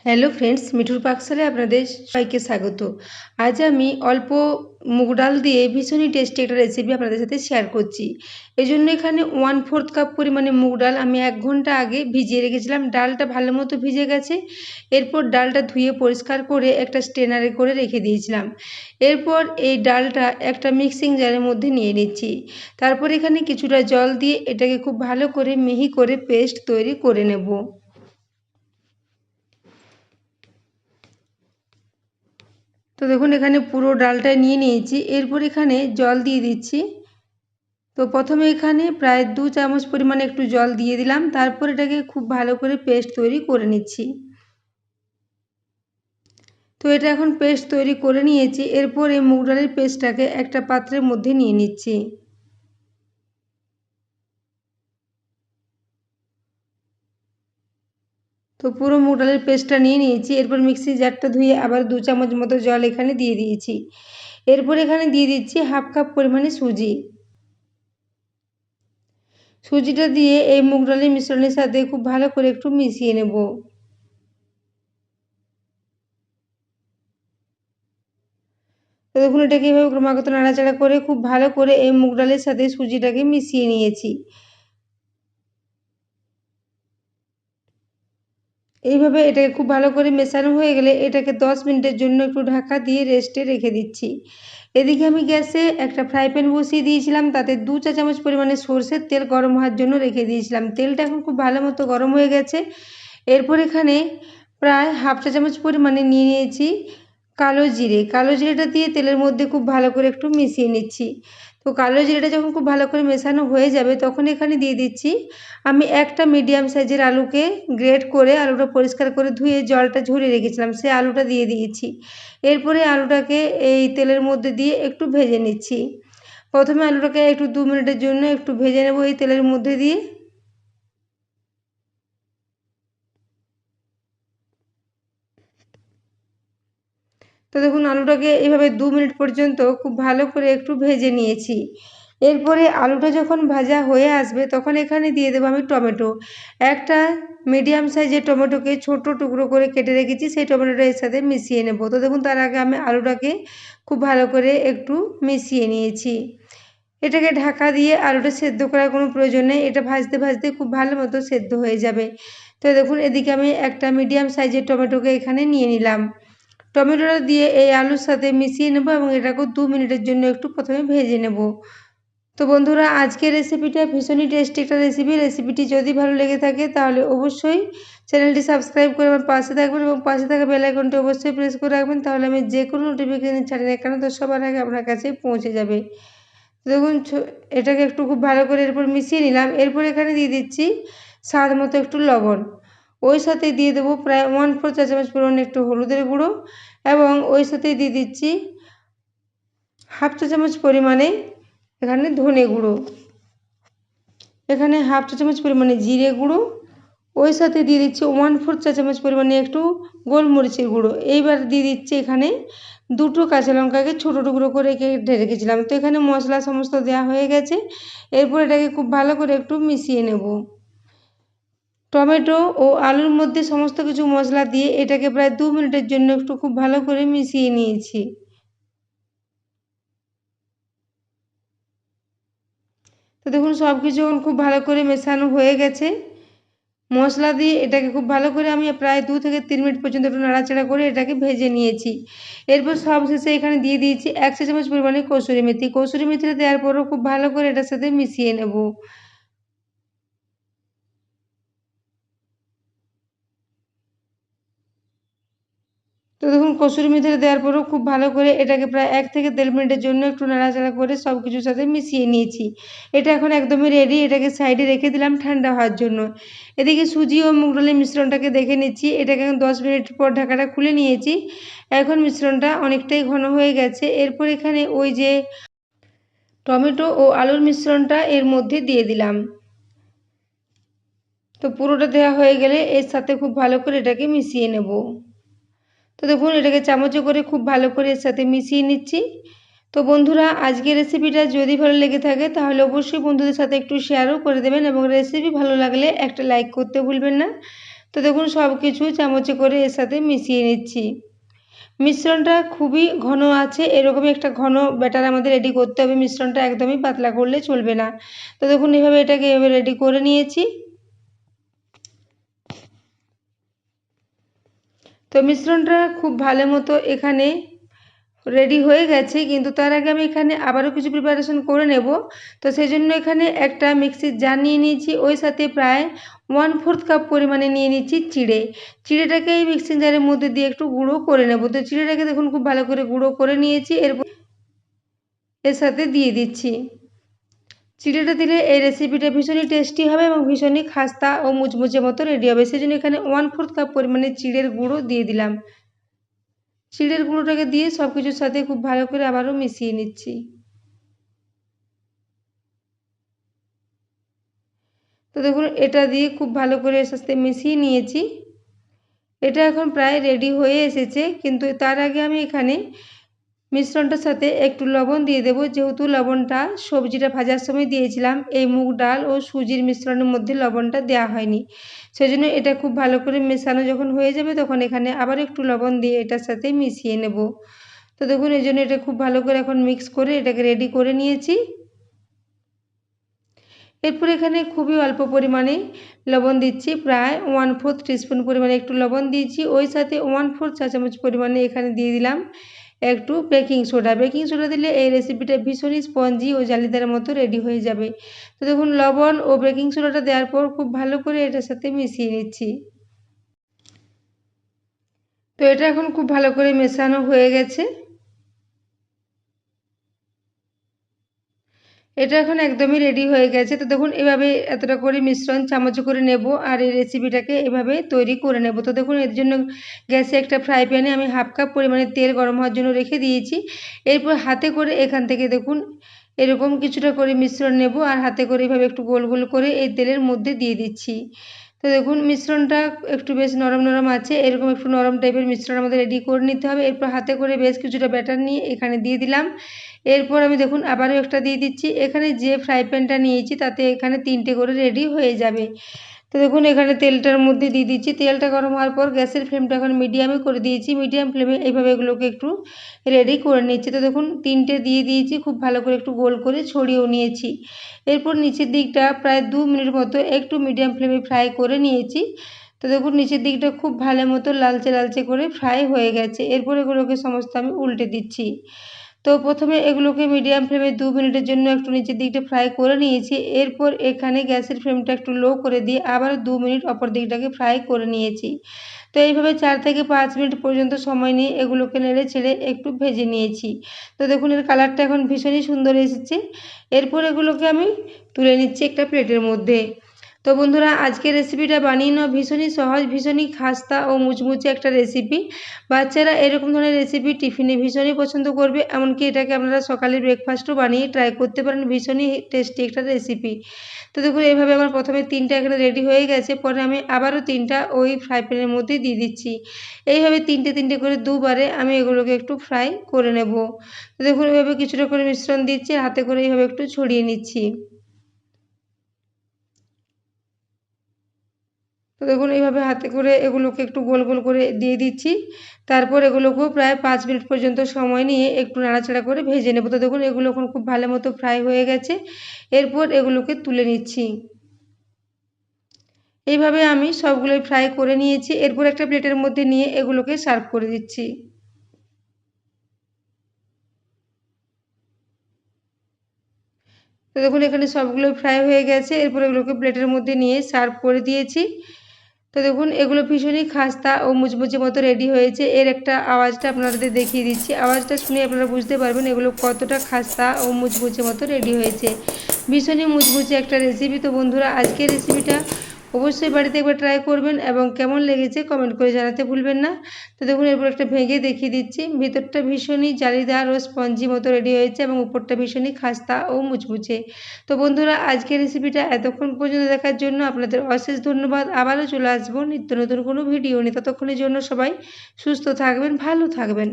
Hello friends, মিঠুর পাকশালে আপনাদের সবাইকে স্বাগত। আজ আমি অল্প মুগ ডাল দিয়ে ভীষণই টেস্টি একটা রেসিপি আপনাদের সাথে শেয়ার করছি। এই জন্য এখানে 1/4 কাপ পরিমাণে মুগ ডাল আমি 1 ঘন্টা আগে ভিজিয়ে রেখেছিলাম। ডালটা ভালো মতো ভিজে গেছে। এরপর ডালটা ধুয়ে পরিষ্কার করে একটা স্ট্রেনারে করে রেখে দিয়েছিলাম। এরপর এই ডালটা একটা মিক্সিং জারের মধ্যে নিয়ে নিচ্ছি। তারপর এখানে কিছুটা জল দিয়ে এটাকে খুব ভালো করে মিহি করে পেস্ট তৈরি করে নেব। তো দেখুন এখানে পুরো ডালটা নিয়ে নিয়েছি। এরপর এখানে জল দিয়ে দিচ্ছি। তো প্রথমে এখানে প্রায় 2 চামচ পরিমাণে একটু জল দিয়ে দিলাম। তারপর এটাকে খুব ভালো করে পেস্ট তৈরি করে নিচ্ছি। তো এটা এখন পেস্ট তৈরি করে নিয়েছি। এরপর এই মুগ ডালের পেস্টটাকে একটা পাত্রের মধ্যে নিয়ে নিচ্ছি। তো পুরো মুগ ডালের পেস্টটা নিয়ে নিয়েছি। এরপর মিক্সি জারটা ধুয়ে আবার 2 চামচ মতো জল এখানে দিয়ে দিয়েছি। এরপর এখানে দিয়ে দিচ্ছি 1/2 কাপ পরিমাণে সুজি। সুজিটা দিয়ে এই মুগ ডালের মিশ্রণের সাথে খুব ভালো করে একটু মিশিয়ে নেব। তো দেখুন এটাকে এভাবে ক্রমাগত নাড়াচাড়া করে খুব ভালো করে এই মুগ ডালের সাথে সুজিটাকে মিশিয়ে নিয়েছি। এইভাবে এটাকে খুব ভালো করে মেশানো হয়ে গেলে এটাকে 10 মিনিটের জন্য একটু ঢাকা দিয়ে রেস্টে রেখে দিচ্ছি। এদিকে আমি গ্যাসে একটা ফ্রাই প্যান বসিয়ে দিয়েছিলাম, তাতে 2 চা চামচ পরিমাণে সরষের তেল গরম হওয়ার জন্য রেখে দিয়েছিলাম। তেলটা এখন খুব ভালো মতো গরম হয়ে গেছে। এরপর এখানে প্রায় 1/2 চা চামচ পরিমাণে নিয়ে নিয়েছি কালো জিরে। কালো জিরেটা দিয়ে তেলের মধ্যে খুব ভালো করে একটু মিশিয়ে নিচ্ছি। তো কালো জিরেটা যখন খুব ভালো করে মেশানো হয়ে যাবে তখন এখানে দিয়ে দিচ্ছি আমি একটা মিডিয়াম সাইজের আলুকে গ্রেট করে আলুটা পরিষ্কার করে ধুয়ে জলটা ঝরিয়ে রেখেছিলাম, সেই আলুটা দিয়ে দিয়েছি। এরপরে আলুটাকে এই তেলের মধ্যে দিয়ে একটু ভেজে নিচ্ছি। প্রথমে আলুটাকে একটু 2 মিনিটের জন্য একটু ভেজে নেব এই তেলের মধ্যে দিয়ে। তো দেখুন আলুটাকে এইভাবে 2 মিনিট পর্যন্ত খুব ভালো করে একটু ভেজে নিয়েছি। এরপরে আলুটা যখন ভাজা হয়ে আসবে তখন এখানে দিয়ে দেবো আমি টমেটো। একটা মিডিয়াম সাইজের টমেটোকে ছোট টুকরো করে কেটে রেখেছি, সেই টমেটোটা এর সাথে মিশিয়ে নেব। তো দেখুন তার আগে আমি আলুটাকে খুব ভালো করে একটু মিশিয়ে নিয়েছি। এটাকে ঢাকা দিয়ে আলুটা সেদ্ধ করার কোনো প্রয়োজন নেই, এটা ভাজতে ভাজতে খুব ভালো মতো সেদ্ধ হয়ে যাবে। তো দেখুন এদিকে আমি একটা মিডিয়াম সাইজের টমেটোকে এখানে নিয়ে নিলাম। টমেটোটা দিয়ে এই আলুর সাথে মিশিয়ে নেব এবং এটাকেও 2 মিনিটের জন্য একটু প্রথমে ভেজে নেব। তো বন্ধুরা আজকের রেসিপিটা ভীষণই টেস্টি একটা রেসিপিটি যদি ভালো লেগে থাকে তাহলে অবশ্যই চ্যানেলটি সাবস্ক্রাইব করে আমার পাশে থাকবেন এবং পাশে থাকা বেল আইকনটি অবশ্যই প্রেস করে রাখবেন, তাহলে আমি যে কোনো নোটিফিকেশন ছাড়ি না কেন তো সবার আগে আপনার কাছে পৌঁছে যাবে। দেখুন এটাকে একটু খুব ভালো করে এরপর মিশিয়ে নিলাম। এরপর এখানে দিয়ে দিচ্ছি স্বাদ মতো একটু লবণ। ওই সাথে দিয়ে দেবো প্রায় 1/4 চা চামচ পরিমাণে একটু হলুদের গুঁড়ো এবং ওই সাথে দিয়ে দিচ্ছি 1/2 চা চামচ পরিমাণে এখানে ধনে গুঁড়ো, এখানে 1/2 চা চামচ পরিমাণে জিরে গুঁড়ো, ওই সাথে দিয়ে দিচ্ছি 1/4 চা চামচ পরিমাণে একটু গোলমরিচের গুঁড়ো। এইবার দিয়ে দিচ্ছি এখানে 2টো কাঁচা লঙ্কাকে ছোটো টুকরো করে কেটে রেখেছিলাম। তো এখানে মশলা সমস্ত দেওয়া হয়ে গেছে। এরপর এটাকে খুব ভালো করে একটু মিশিয়ে নেব। টমেটো ও আলুর মধ্যে সমস্ত কিছু মশলা দিয়ে এটাকে প্রায় 2 মিনিটের জন্য একটু খুব ভালো করে মিশিয়ে নিয়েছি। তো দেখুন সব কিছু এখন খুব ভালো করে মেশানো হয়ে গেছে। মশলা দিয়ে এটাকে খুব ভালো করে আমি প্রায় 2 থেকে 3 মিনিট পর্যন্ত একটু নাড়াচাড়া করে এটাকে ভেজে নিয়েছি। এরপর সবশেষে এখানে দিয়ে দিয়েছি 1 চা চামচ পরিমাণে কসুরি মেথি। কসুরি মেথিটা দেওয়ার পরও খুব ভালো করে এটার সাথে মিশিয়ে নেব। তো দেখুন কসুরি মেথিটা দেওয়ার পরেও খুব ভালো করে এটাকে প্রায় 1 থেকে 1.5 মিনিটের জন্য একটু নাড়াচাড়া করে সব কিছুর সাথে মিশিয়ে নিয়েছি। এটা এখন একদমই রেডি, এটাকে সাইডে রেখে দিলাম ঠান্ডা হওয়ার জন্য। এদিকে সুজি ও মুগ ডালের মিশ্রণটাকে দেখে নিচ্ছি। এটাকে এখন 10 মিনিট পর ঢাকাটা খুলে নিয়েছি। এখন মিশ্রণটা অনেকটাই ঘন হয়ে গেছে। এরপর এখানে ওই যে টমেটো ও আলুর মিশ্রণটা এর মধ্যে দিয়ে দিলাম। তো পুরোটা দেওয়া হয়ে গেলে এর সাথে খুব ভালো করে এটাকে মিশিয়ে নেব। তো দেখুন এটাকে চামচে করে খুব ভালো করে এর সাথে মিশিয়ে নিচ্ছি। তো বন্ধুরা আজকের রেসিপিটা যদি ভালো লেগে থাকে তাহলে অবশ্যই বন্ধুদের সাথে একটু শেয়ারও করে দেবেন এবং রেসিপি ভালো লাগলে একটা লাইক করতে ভুলবেন না। তো দেখুন সব কিছু চামচে করে এর সাথে মিশিয়ে নিচ্ছি। মিশ্রণটা খুবই ঘন আছে, এরকমই একটা ঘন ব্যাটার আমাদের রেডি করতে হবে। মিশ্রণটা একদমই পাতলা করলে চলবে না। তো দেখুন এভাবে এটাকে এভাবে রেডি করে নিয়েছি। তো মিশ্রণটা খুব ভালো মতো এখানে রেডি হয়ে গেছে, কিন্তু তার আগে আমি এখানে আবারও কিছু প্রিপারেশন করে নেব। তো সেই জন্য এখানে একটা মিক্সির জার নিয়ে নিয়েছি, ওই সাথে প্রায় 1/4 কাপ পরিমাণে নিয়ে নিচ্ছি চিড়ে। চিড়েটাকে এই মিক্সিং জারের মধ্যে দিয়ে একটু গুঁড়ো করে নেব। তো চিড়েটাকে দেখুন খুব ভালো করে গুঁড়ো করে নিয়েছি, এরপর এর সাথে দিয়ে দিচ্ছি। চিড়েটা দিলে এই রেসিপিটা ভীষণই টেস্টি হবে এবং ভীষণই খাস্তা ও মুচমুচে মতো রেডি হবে। সেই জন্য এখানে 1/4 কাপ পরিমাণে চিড়ের গুঁড়ো দিয়ে দিলাম। চিড়ের গুঁড়োটাকে দিয়ে সব কিছুর সাথে খুব ভালো করে আবারও মিশিয়ে নিচ্ছি। তো দেখুন এটা দিয়ে খুব ভালো করে এর সাথে মিশিয়ে নিয়েছি। এটা এখন প্রায় রেডি হয়ে এসেছে, কিন্তু তার আগে আমি এখানে মিশ্রণটার সাথে একটু লবণ দিয়ে দেবো, যেহেতু লবণটা সবজিটা ভাজার সময় দিয়েছিলাম। এই মুগ ডাল ও সুজির মিশ্রণের মধ্যে লবণটা দেওয়া হয়নি, সেজন্য এটা খুব ভালো করে মেশানো যখন হয়ে যাবে তখন এখানে আবার একটু লবণ দিয়ে এটার সাথে মিশিয়ে নেব। তো দেখুন এই জন্য এটা খুব ভালো করে এখন মিক্স করে এটাকে রেডি করে নিয়েছি। এরপর এখানে খুবই অল্প পরিমাণে লবণ দিচ্ছি, প্রায় 1/4 টিস্পুন পরিমাণে একটু লবণ দিয়েছি। ওই সাথে 1/4 চা চামচ পরিমাণে এখানে দিয়ে দিলাম একটু বেকিং সোডা। বেকিং সোডা দিলে এই রেসিপিটা ভীষণই স্পঞ্জি ও জালিদার মতো রেডি হয়ে যাবে। তো দেখুন লবণ ও বেকিং সোডাটা দেওয়ার পর খুব ভালো করে এটার সাথে মিশিয়ে নিচ্ছি। তো এটা এখন খুব ভালো করে মেশানো হয়ে গেছে। এটা এখন একদমই রেডি হয়ে গেছে। তো দেখুন এভাবে এতটা করে মিশ্রণ চামচে করে নেব আর এই রেসিপিটাকে এভাবে তৈরি করে নেব। তো দেখুন এর জন্য গ্যাসে একটা ফ্রাই প্যানে আমি 1/2 কাপ পরিমাণে তেল গরম হওয়ার জন্য রেখে দিয়েছি। এরপর হাতে করে এখান থেকে দেখুন এরকম কিছুটা করে মিশ্রণ নেব আর হাতে করে এভাবে একটু গোল গোল করে এই তেলের মধ্যে দিয়ে দিচ্ছি। তো দেখুন মিশ্রণটা একটু বেশ নরম নরম আছে, এরকম একটু নরম টাইপের মিশ্রণ আমাদের রেডি করে নিতে হবে। এরপর হাতে করে বেশ কিছুটা ব্যাটার নিয়ে এখানে দিয়ে দিলাম। এরপর আমি দেখুন আবারও একটা দিয়ে দিচ্ছি। এখানে যে ফ্রাই প্যানটা নিয়েছি তাতে এখানে 3টে করে রেডি হয়ে যাবে। তো দেখুন এখানে তেলটার মধ্যে দিয়ে দিচ্ছি। তেলটা গরম হওয়ার পর গ্যাসের ফ্লেমটা এখন মিডিয়ামে করে দিয়েছি। মিডিয়াম ফ্লেমে এইভাবে এগুলোকে একটু রেডি করে নিচ্ছি। তো দেখুন 3টে দিয়ে দিয়েছি, খুব ভালো করে একটু গোল করে ছড়িয়েও নিয়েছি। এরপর নিচের দিকটা প্রায় 2 মিনিট মতো একটু মিডিয়াম ফ্লেমে ফ্রাই করে নিয়েছি। তো দেখুন নিচের দিকটা খুব ভালো মতো লালচে লালচে করে ফ্রাই হয়ে গেছে। এরপর এগুলোকে সমস্ত আমি উল্টে দিচ্ছি। তো প্রথমে এগুলোকে মিডিয়াম ফ্লেমে 2 মিনিটের জন্য একটু নিচের দিকটা ফ্রাই করে নিয়েছি। এরপর এখানে গ্যাসের ফ্লেমটা একটু লো করে দিয়ে আবার 2 মিনিট অপর দিকটাকে ফ্রাই করে নিয়েছি। তো এইভাবে 4 থেকে 5 মিনিট পর্যন্ত সময় নিয়ে এগুলোকে নেড়ে ছেড়ে একটু ভেজে নিয়েছি। তো দেখুন এর কালারটা এখন ভীষণই সুন্দর এসেছে। এরপর এগুলোকে আমি তুলে নিচ্ছি একটা প্লেটের মধ্যে। তো বন্ধুরা আজকের রেসিপিটা বানিয়ে নেওয়া ভীষণই সহজ, ভীষণই খাস্তা ও মুচমুচে একটা রেসিপি। বাচ্চারা এরকম ধরনের রেসিপি টিফিনে ভীষণই পছন্দ করবে, এমনকি এটাকে আপনারা সকালের ব্রেকফাস্টও বানিয়ে ট্রাই করতে পারেন। ভীষণই টেস্টি একটা রেসিপি। তো দেখুন এইভাবে আমার প্রথমে 3টা এখানে রেডি হয়ে গেছে, পরে আমি আবারও 3টা ওই ফ্রাই প্যানের মধ্যে দিয়ে দিচ্ছি। এইভাবে 3টে করে দুবারে আমি এগুলোকে একটু ফ্রাই করে নেব। তো দেখুন এভাবে কিছুটা করে মিশ্রণ দিচ্ছি, হাতে করে এইভাবে একটু ছড়িয়ে নিচ্ছি। তো দেখুন এইভাবে হাতে করে এগুলোকে একটু গোল গোল করে দিয়ে দিচ্ছি। তারপর এগুলোকেও প্রায় 5 মিনিট পর্যন্ত সময় নিয়ে একটু নাড়াচাড়া করে ভেজে নেব। তো দেখুন এগুলো এখন খুব ভালো মতো ফ্রাই হয়ে গেছে। এরপর এগুলোকে তুলে নিচ্ছি। এইভাবে আমি সবগুলোই ফ্রাই করে নিয়েছি। এরপর একটা প্লেটের মধ্যে নিয়ে এগুলোকে সার্ভ করে দিচ্ছি। তো দেখুন এখানে সবগুলো ফ্রাই হয়ে গেছে। এরপর এগুলোকে প্লেটের মধ্যে নিয়ে সার্ভ করে দিয়েছি। তো দেখুন এগুলো ভীষণই খাস্তা ও মুচমুচে মতো রেডি হয়েছে। এর একটা আওয়াজটা আপনাদের দেখিয়ে দিচ্ছি। আওয়াজটা শুনে আপনারা বুঝতে পারবেন এগুলো কতটা খাস্তা ও মুচমুচে মতো রেডি হয়েছে। ভীষণই মুচমুচে একটা রেসিপি। তো বন্ধুরা আজকের রেসিপিটা অবশ্যই বাড়িতে একবার ট্রাই করবেন এবং কেমন লেগেছে কমেন্ট করে জানাতে ভুলবেন না। তো দেখুন এরপর একটা ভেঙে দেখিয়ে দিচ্ছি। ভিতরটা ভীষণই জালিদার ও স্পঞ্জি মতো রেডি হয়েছে এবং উপরটা ভীষণই খাস্তা ও মুচমুচে। তো বন্ধুরা আজকের রেসিপিটা এতক্ষণ পর্যন্ত দেখার জন্য আপনাদের অশেষ ধন্যবাদ। আবারও চলে আসবো নিত্য নতুন কোনো ভিডিও নিয়ে। ততক্ষণের জন্য সবাই সুস্থ থাকবেন, ভালো থাকবেন।